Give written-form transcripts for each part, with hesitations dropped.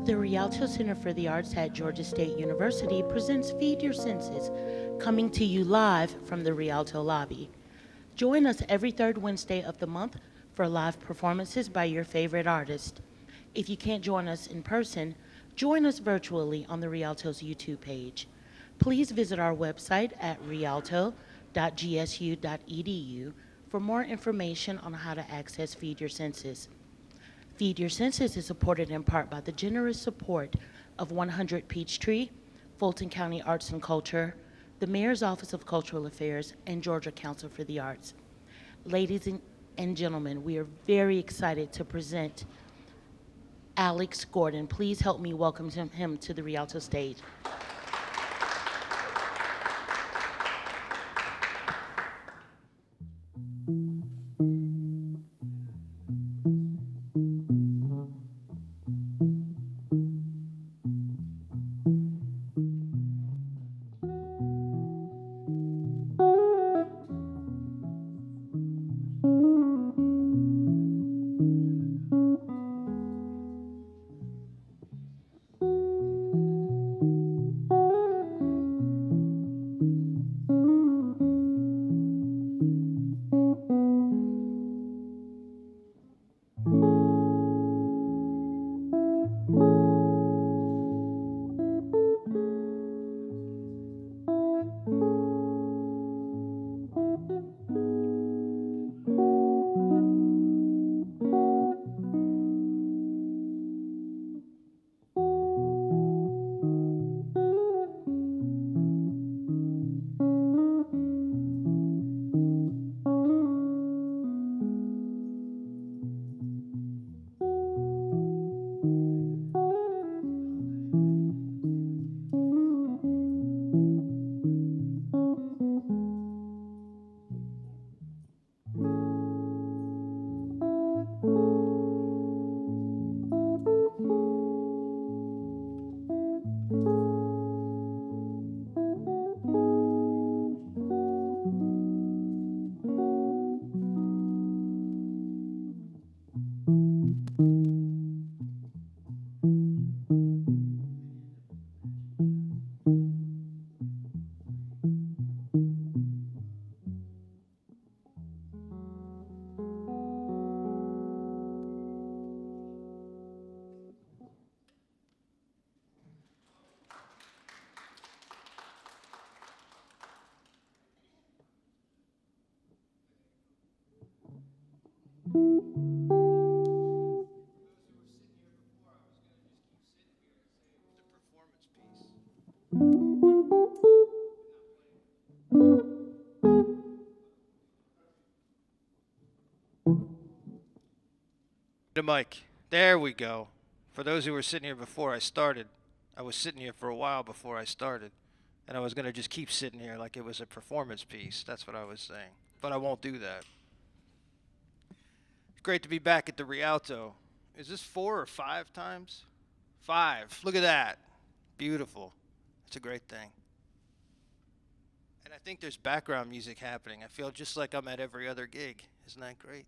The Rialto Center for the Arts at Georgia State University presents Feed Your Senses, coming to you live from the Rialto lobby. Join us every third Wednesday of the month for live performances by your favorite artist. If you can't join us in person, join us virtually on the Rialto's YouTube page. Please visit our website at rialto.gsu.edu for more information on how to access Feed Your Senses. Feed Your Senses is supported in part by the generous support of 100 Peachtree, Fulton County Arts and Culture, the Mayor's Office of Cultural Affairs, and Georgia Council for the Arts. Ladies and gentlemen, we are very excited to present Alex Gordon. Please help me welcome him to the Rialto stage. The mic. There we go. For those who were sitting here before I started, I was sitting here for a while before I started, and I was going to just keep sitting here like it was a performance piece. That's what I was saying. But I won't do that. It's great to be back at the Rialto. Is this 4 or 5 times? 5. Look at that. Beautiful. It's a great thing. And I think there's background music happening. I feel just like I'm at every other gig. Isn't that great?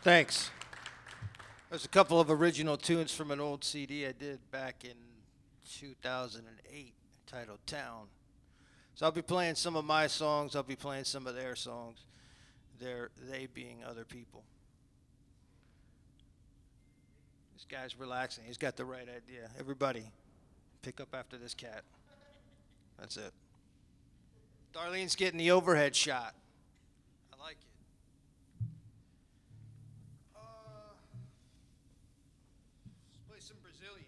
Thanks. There's a couple of original tunes from an old CD I did back in 2008 titled Town. So I'll be playing some of my songs, I'll be playing some of their songs, they being other people. This guy's relaxing, he's got the right idea. Everybody, pick up after this cat. That's it. Darlene's getting the overhead shot. I like it. Let's play some Brazilian.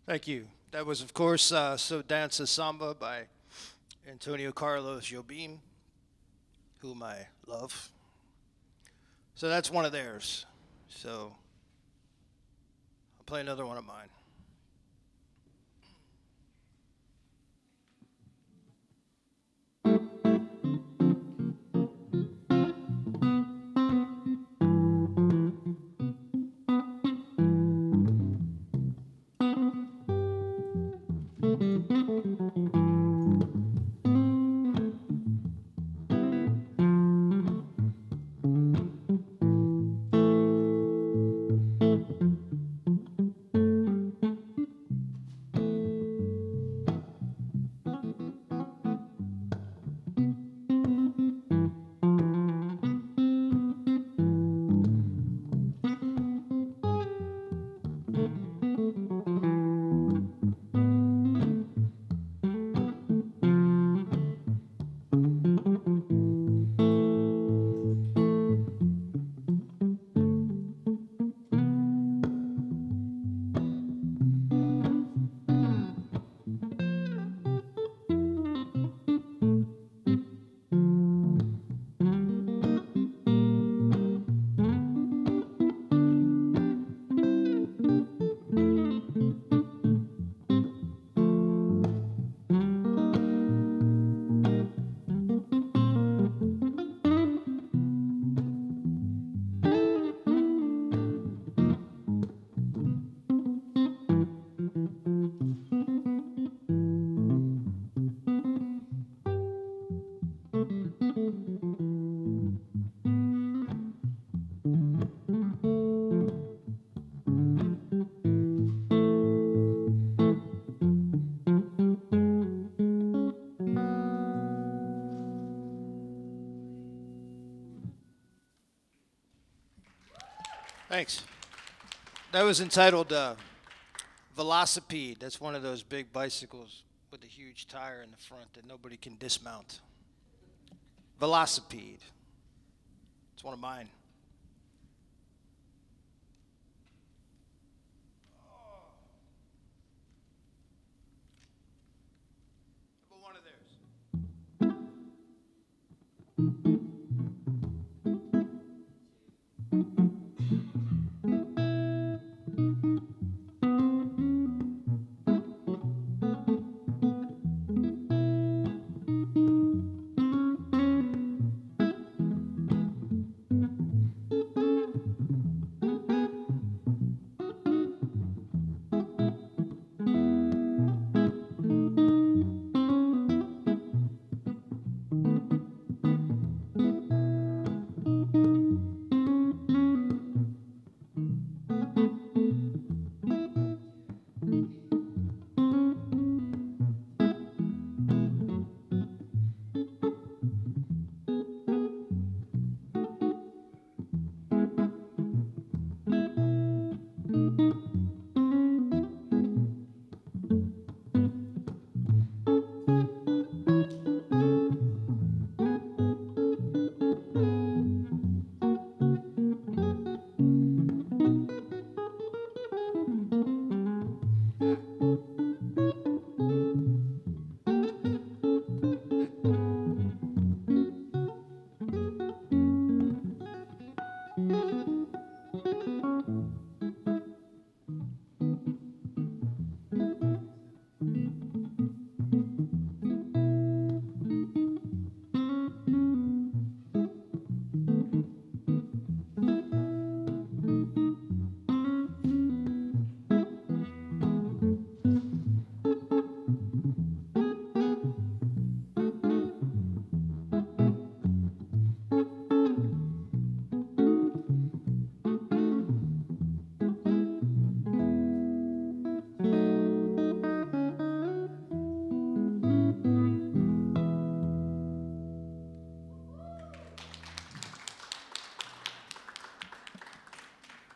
Thank you. That was, of course, So Dances Samba by Antonio Carlos Jobim, whom I love. So that's one of theirs. So I'll play another one of mine. Thanks. That was entitled Velocipede. That's one of those big bicycles with a huge tire in the front that nobody can dismount. Velocipede. It's one of mine. How about one of theirs?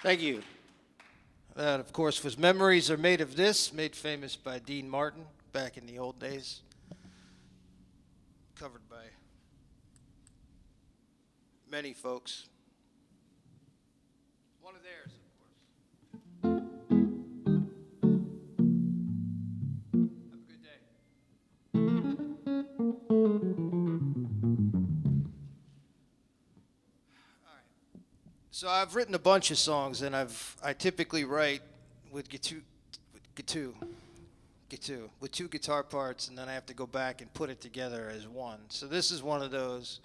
Thank you. That, of course, was Memories Are Made of This, made famous by Dean Martin back in the old days. Covered by many folks. One of theirs, of course. Have a good day. All right. So I've written a bunch of songs, and I typically write with with two guitar parts, and then I have to go back and put it together as one. So this is one of those.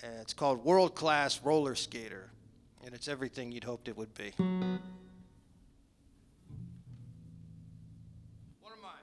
It's called World Class Roller Skater, and it's everything you'd hoped it would be. One of mine.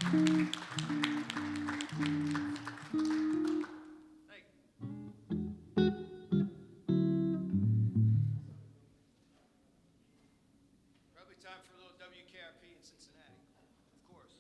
Probably time for a little WKRP in Cincinnati, of course.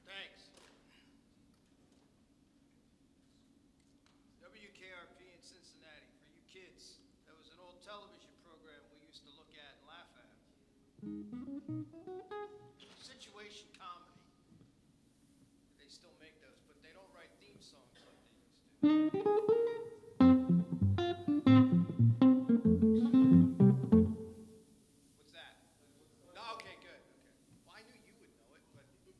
Thanks. WKRP in Cincinnati for you kids. That was an old television program we used to look at and laugh at. Situation comedy. They still make those, but they don't write theme songs like they used to. What's that? No, okay, good. Okay. Well, I knew you would know it, but it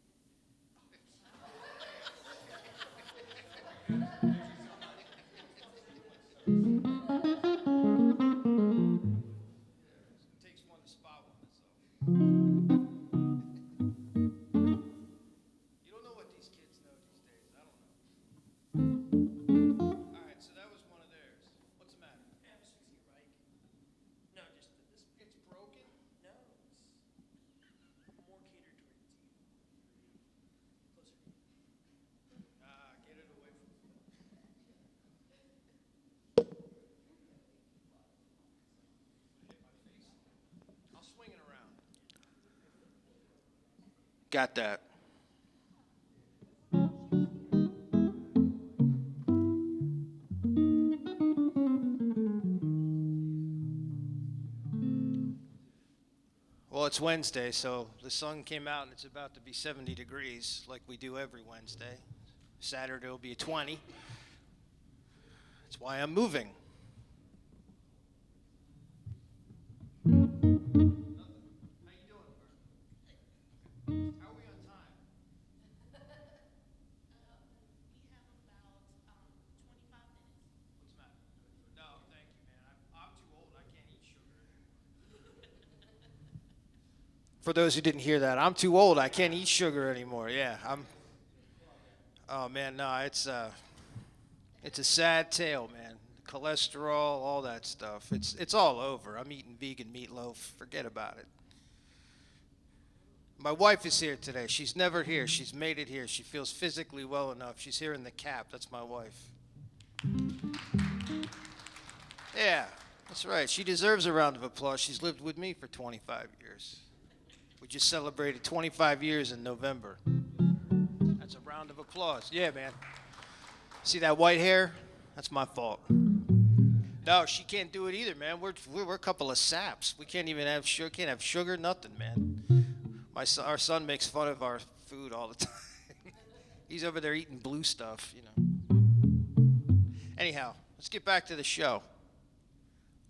takes one to spot one. That's all. You don't know what these kids know these days. I don't know. All right, so that was one of theirs. What's the matter? Yeah, just fixing your mic. No, just this. It's broken. No, it's more catered toward the TV. Closer to you. Get it away from me. Hit my face. I'll swing it around. Got that. Well, it's Wednesday, so the sun came out and it's about to be 70 degrees like we do every Wednesday. Saturday will be 20. That's why I'm moving. How you doing, Bert? How are we on time? We have about 25 minutes. What's the matter? No, thank you, man. I'm too old. I can't eat sugar anymore. For those who didn't hear that, I'm too old. I can't eat sugar anymore. Yeah, I'm. Oh man, no, it's a sad tale, man. Cholesterol, all that stuff. It's all over. I'm eating vegan meatloaf. Forget about it. My wife is here today. She's never here. She's made it here. She feels physically well enough. She's here in the cap. That's my wife. Yeah, that's right. She deserves a round of applause. She's lived with me for 25 years. We just celebrated 25 years in November. That's a round of applause. Yeah, man. See that white hair? That's my fault. No, she can't do it either, man. We're a couple of saps. We can't even have sugar. Can't have sugar, nothing, man. Our son makes fun of our food all the time. He's over there eating blue stuff, you know. Anyhow, let's get back to the show.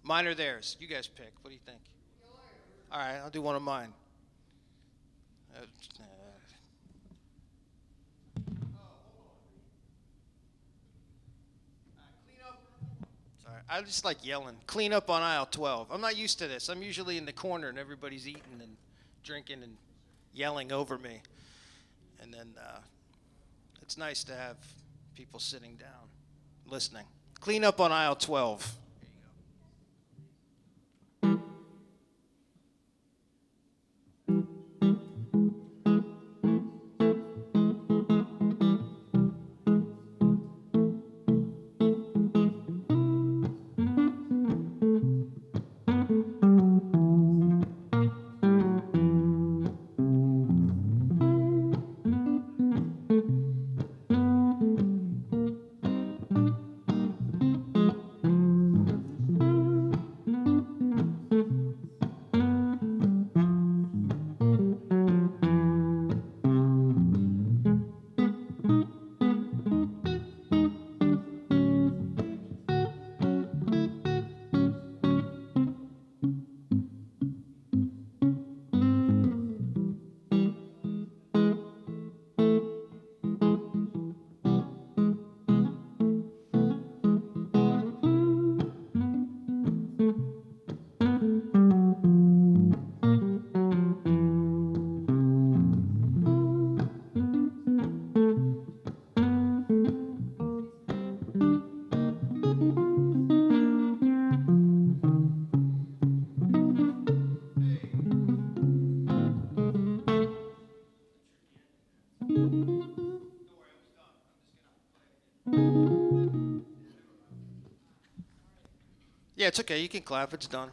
Mine or theirs? You guys pick. What do you think? All right, I'll do one of mine. Sorry, I just like yelling. Clean up on aisle 12. I'm not used to this. I'm usually in the corner and everybody's eating and drinking and yelling over me. And then it's nice to have people sitting down, listening. Clean up on aisle 12. Yeah, it's okay. You can clap. It's done.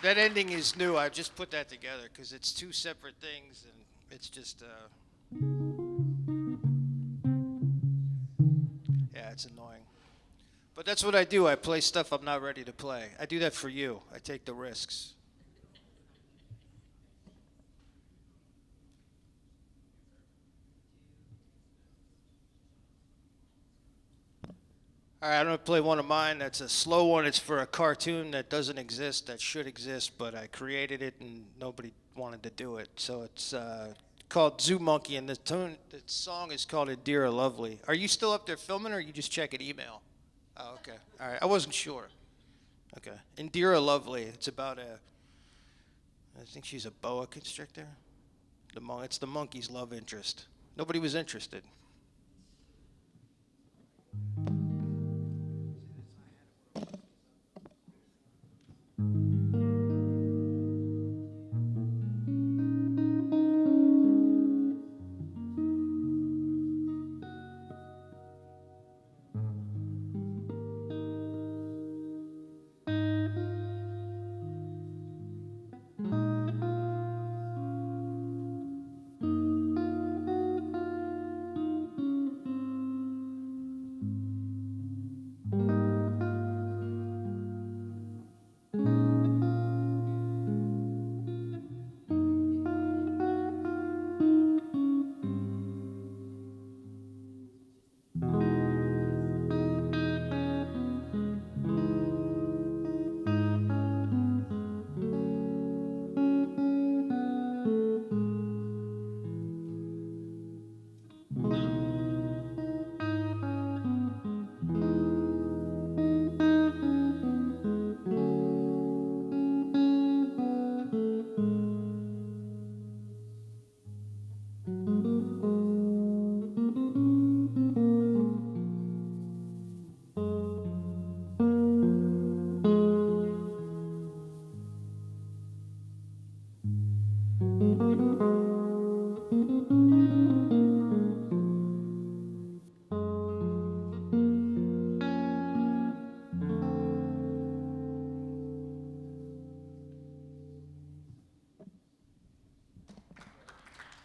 That ending is new. I just put that together because it's two separate things, and it's just, yeah, it's annoying. But that's what I do. I play stuff I'm not ready to play. I do that for you. I take the risks. All right, I'm going to play one of mine. That's a slow one. It's for a cartoon that doesn't exist, that should exist, but I created it and nobody wanted to do it. So it's called Zoo Monkey, and the song is called Indira Lovely. Are you still up there filming, or are you just checking email? Oh, okay. All right, I wasn't sure. Okay. Indira Lovely. It's about I think she's a boa constrictor. It's the monkey's love interest. Nobody was interested.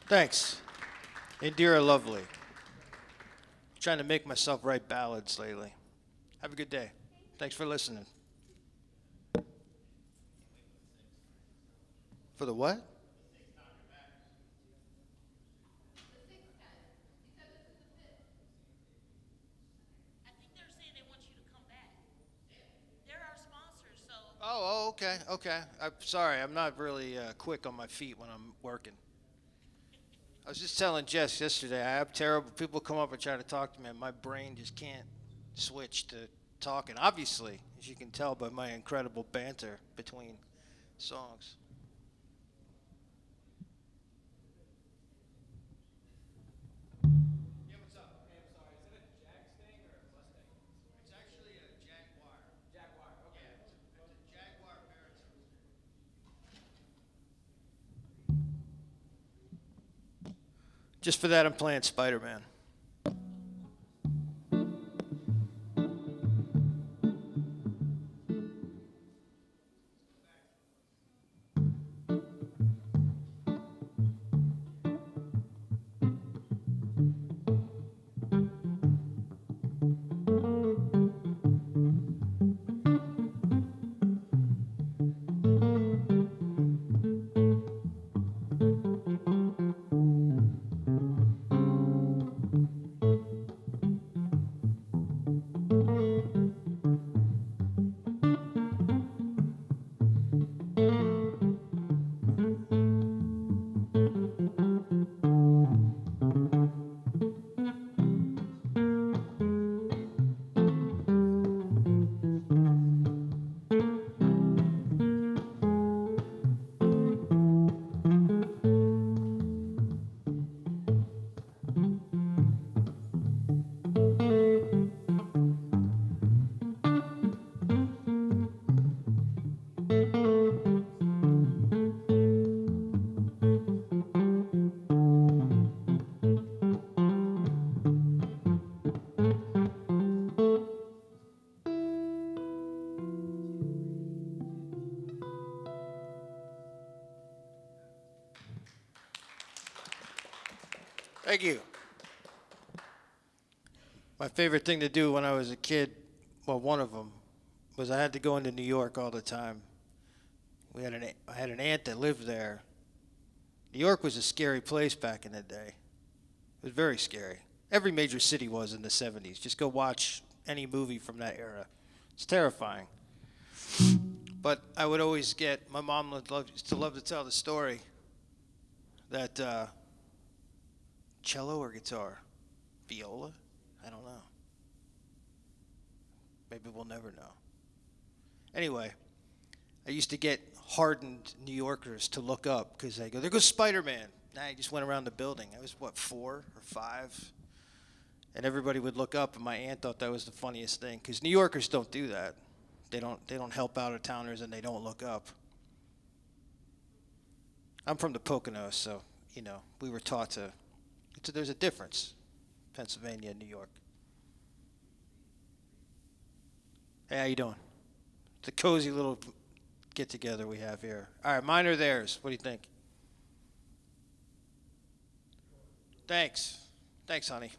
Thanks. Indira Lovely. Trying to make myself write ballads lately. Have a good day. Thanks for listening. For the what? I think they're saying they want you to come back. They're our sponsors, so. Okay. I'm sorry, I'm not really quick on my feet when I'm working. I was just telling Jess yesterday, I have terrible people come up and try to talk to me, and my brain just can't switch to talking. Obviously, as you can tell by my incredible banter between songs. Yeah, what's up? Hey, I'm sorry. Is that a Jag Stang or a Mustang? It's actually a Jaguar. Jaguar. Okay. Yeah, it's a Jaguar baritone. Just for that, I'm playing Spider-Man. Thank you. My favorite thing to do when I was a kid, well, one of them, was I had to go into New York all the time. I had an aunt that lived there. New York was a scary place back in the day. It was very scary. Every major city was in the 70s. Just go watch any movie from that era. It's terrifying. But I would always get, my mom used to love to tell the story that cello or guitar? Viola? I don't know. Maybe we'll never know. Anyway, I used to get hardened New Yorkers to look up because they go, there goes Spider-Man. And I just went around the building. I was, 4 or 5? And everybody would look up, and my aunt thought that was the funniest thing because New Yorkers don't do that. They don't help out-of-towners, and they don't look up. I'm from the Poconos, so, we were taught there's a difference, Pennsylvania and New York. Hey, how you doing? It's a cozy little get-together we have here. All right, mine or theirs? What do you think? Thanks. Thanks, honey.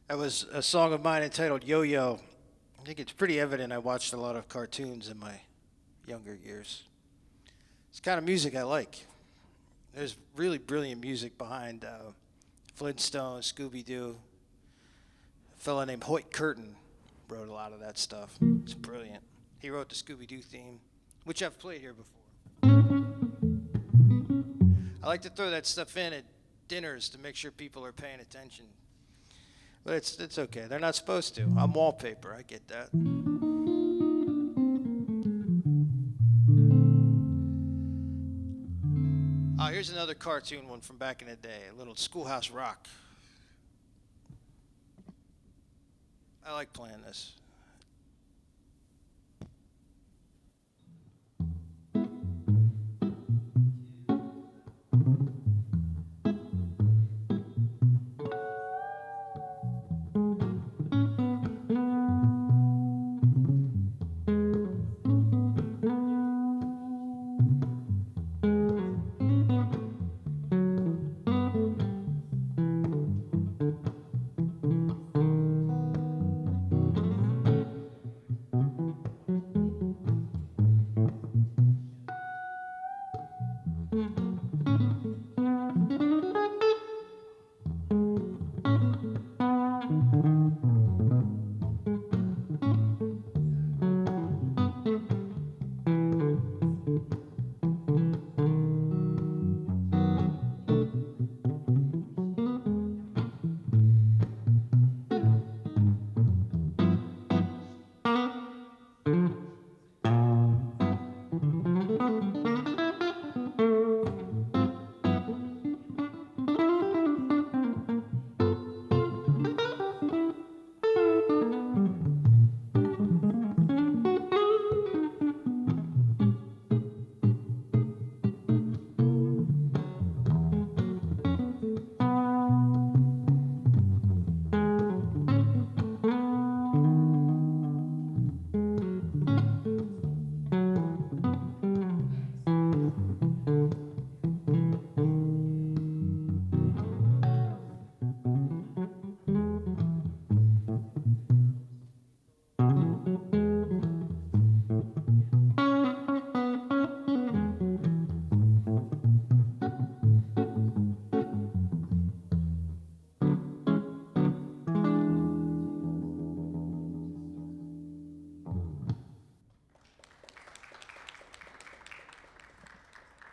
That was a song of mine entitled Yo Yo. I think it's pretty evident I watched a lot of cartoons in my younger years. It's the kind of music I like. There's really brilliant music behind Flintstones, Scooby Doo. A fella named Hoyt Curtin wrote a lot of that stuff. It's brilliant. He wrote the Scooby Doo theme, which I've played here before. I like to throw that stuff in at dinners to make sure people are paying attention. But it's okay. They're not supposed to. I'm wallpaper. I get that. Oh, here's another cartoon one from back in the day. A little Schoolhouse Rock. I like playing this.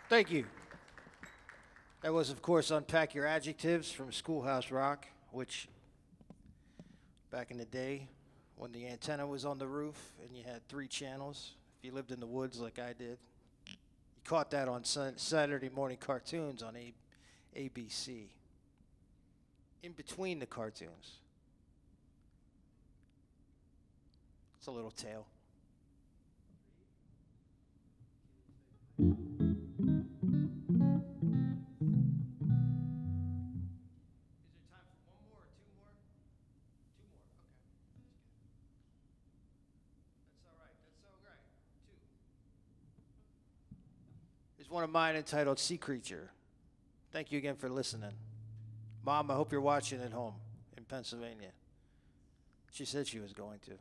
Thank you. That was, of course, Unpack Your Adjectives from Schoolhouse Rock, which back in the day when the antenna was on the roof and you had 3 channels, if you lived in the woods like I did, you caught that on Saturday morning cartoons on ABC. In between the cartoons. It's a little tale. There's one of mine entitled Sea Creature. Thank you again for listening. Mom, I hope you're watching at home in Pennsylvania. She said she was going to.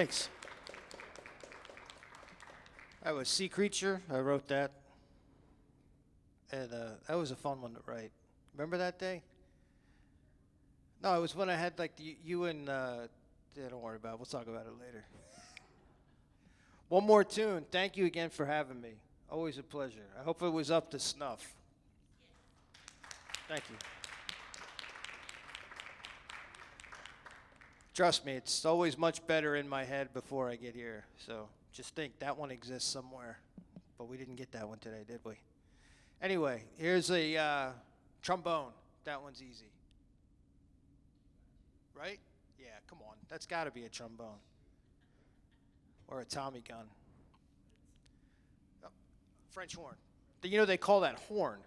Thanks. I was Sea Creature. I wrote that. And that was a fun one to write. Remember that day? No, it was when I had like you and yeah, don't worry about it. We'll talk about it later. One more tune. Thank you again for having me. Always a pleasure. I hope it was up to snuff. Thank you. Trust me, it's always much better in my head before I get here. So just think that one exists somewhere. But we didn't get that one today, did we? Anyway, here's a trombone. That one's easy. Right? Yeah, come on. That's got to be a trombone. Or a Tommy gun. Oh, French horn. You know, they call that horn.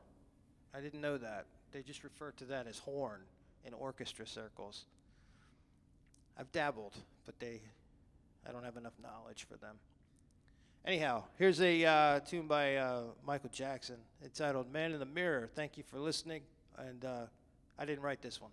I didn't know that. They just refer to that as horn in orchestra circles. I've dabbled, but I don't have enough knowledge for them. Anyhow, here's a tune by Michael Jackson entitled Man in the Mirror. Thank you for listening. And I didn't write this one.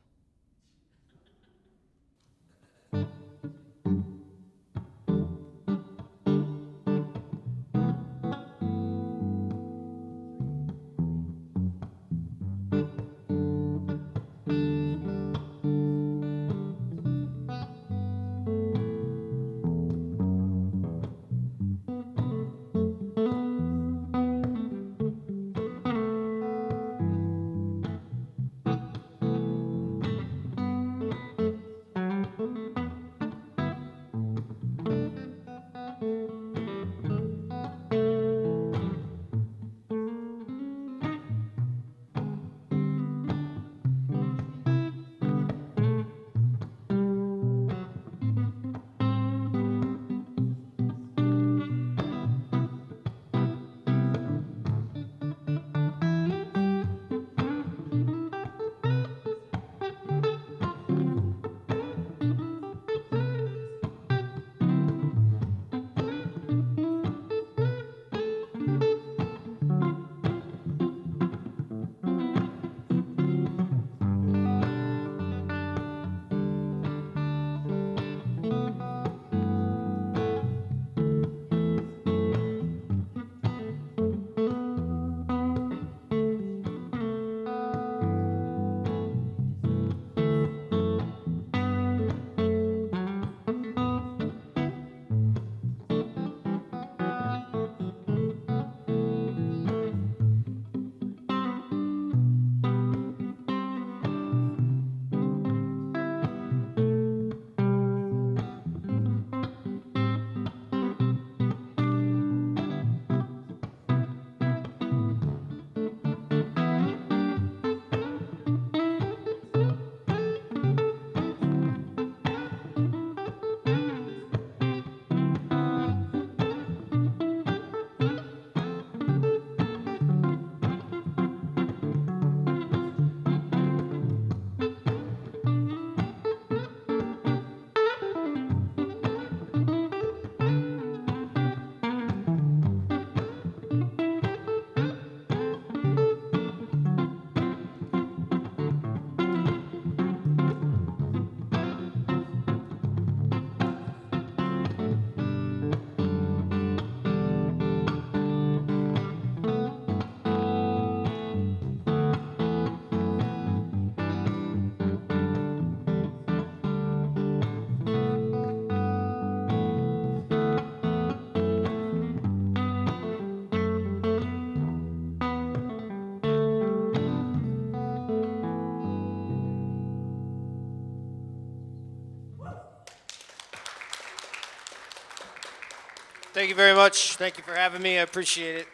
Thank you very much. Thank you for having me. I appreciate it.